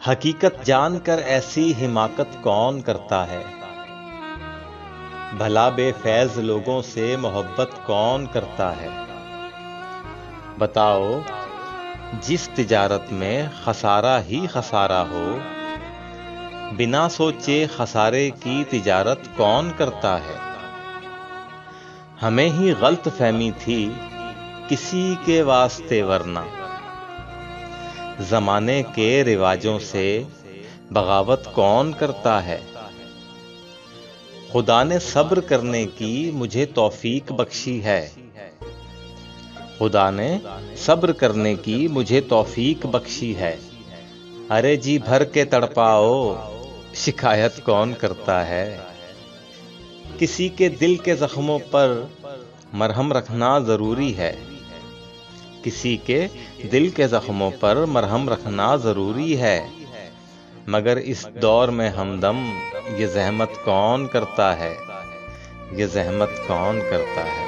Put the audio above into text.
हकीकत जानकर ऐसी हिमाकत कौन करता है। भला बेफैज लोगों से मोहब्बत कौन करता है। बताओ, जिस तिजारत में खसारा ही खसारा हो, बिना सोचे खसारे की तिजारत कौन करता है। हमें ही गलत फहमी थी किसी के वास्ते, वरना जमाने के रिवाजों से बगावत कौन करता है। खुदा ने सब्र करने की मुझे तौफीक बख्शी है। खुदा ने सब्र करने की मुझे तौफीक बख्शी है। अरे जी भर के तड़पाओ, शिकायत कौन करता है। किसी के दिल के जख्मों पर मरहम रखना जरूरी है। किसी के दिल के जख्मों पर मरहम रखना जरूरी है, मगर इस दौर में हमदम ये जहमत कौन करता है। ये जहमत कौन करता है।